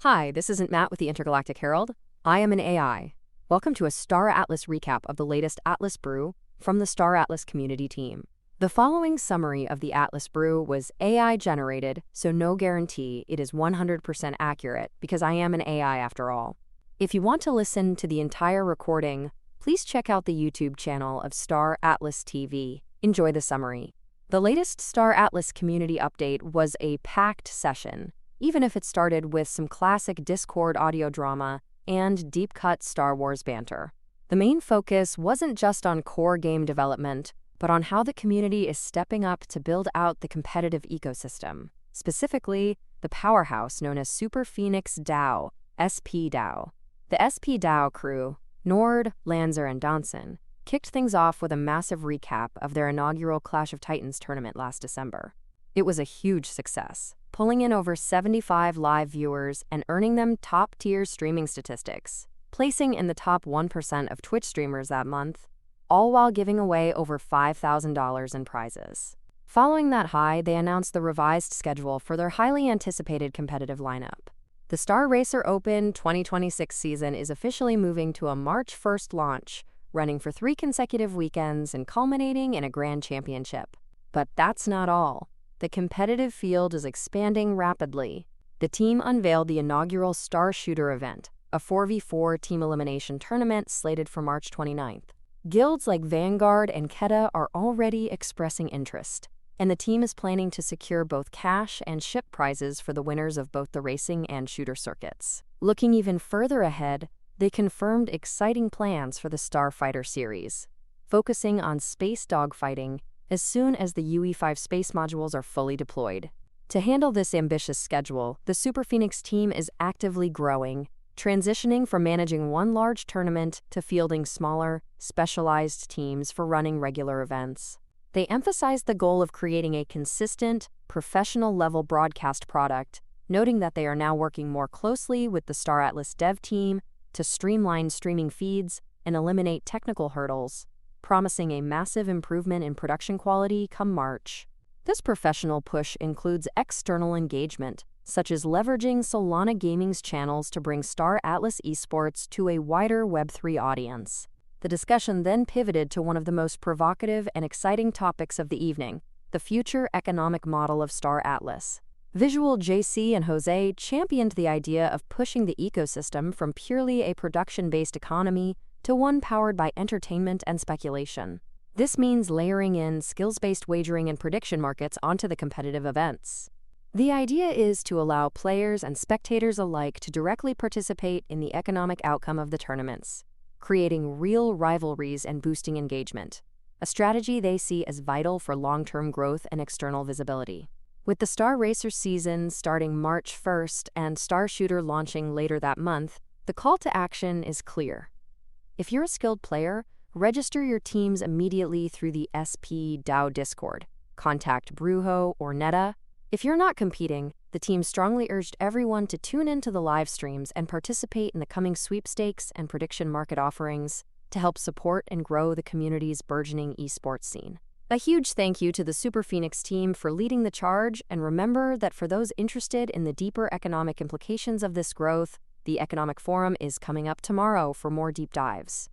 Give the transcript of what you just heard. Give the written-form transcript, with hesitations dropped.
Hi, this isn't Matt with the Intergalactic Herald. I am an AI. Welcome to a Star Atlas recap of the latest Atlas Brew from the Star Atlas community team. The following summary of the Atlas Brew was AI generated, so no guarantee it is 100% accurate because I am an AI after all. If you want to listen to the entire recording, please check out the YouTube channel of Star Atlas TV. Enjoy the summary. The latest Star Atlas community update was a packed session, even if it started with some classic Discord audio drama and deep-cut Star Wars banter. The main focus wasn't just on core game development, but on how the community is stepping up to build out the competitive ecosystem, specifically the powerhouse known as Super Phoenix DAO, SP DAO. The SP DAO crew, Nord, Lanzer, and Donson, kicked things off with a massive recap of their inaugural Clash of Titans tournament last December. It was a huge success, pulling in over 75 live viewers and earning them top-tier streaming statistics, placing in the top 1% of Twitch streamers that month, all while giving away over $5,000 in prizes. Following that high, they announced the revised schedule for their highly anticipated competitive lineup. The Star Racer Open 2026 season is officially moving to a March 1st launch, running for 3 consecutive weekends and culminating in a grand championship. But that's not all. The competitive field is expanding rapidly. The team unveiled the inaugural Star Shooter event, a 4v4 team elimination tournament slated for March 29th. Guilds like Vanguard and Keta are already expressing interest, and the team is planning to secure both cash and ship prizes for the winners of both the racing and shooter circuits. Looking even further ahead, they confirmed exciting plans for the Starfighter series, focusing on space dogfighting as soon as the UE5 space modules are fully deployed. To handle this ambitious schedule, the Super Phoenix team is actively growing, transitioning from managing one large tournament to fielding smaller, specialized teams for running regular events. They emphasized the goal of creating a consistent, professional-level broadcast product, noting that they are now working more closely with the Star Atlas dev team to streamline streaming feeds and eliminate technical hurdles, promising a massive improvement in production quality come March. This professional push includes external engagement, such as leveraging Solana Gaming's channels to bring Star Atlas esports to a wider Web3 audience. The discussion then pivoted to one of the most provocative and exciting topics of the evening, the future economic model of Star Atlas. Visual JC and Jose championed the idea of pushing the ecosystem from purely a production-based economy to one powered by entertainment and speculation. This means layering in skills-based wagering and prediction markets onto the competitive events. The idea is to allow players and spectators alike to directly participate in the economic outcome of the tournaments, creating real rivalries and boosting engagement, a strategy they see as vital for long-term growth and external visibility. With the Star Racer season starting March 1st and Star Shooter launching later that month, the call to action is clear. If you're a skilled player, register your teams immediately through the SP DAO Discord. Contact Brew or Neta. If you're not competing, the team strongly urged everyone to tune into the live streams and participate in the coming sweepstakes and prediction market offerings to help support and grow the community's burgeoning esports scene. A huge thank you to the Super Phoenix team for leading the charge, and remember that for those interested in the deeper economic implications of this growth, the Economic Forum is coming up tomorrow for more deep dives.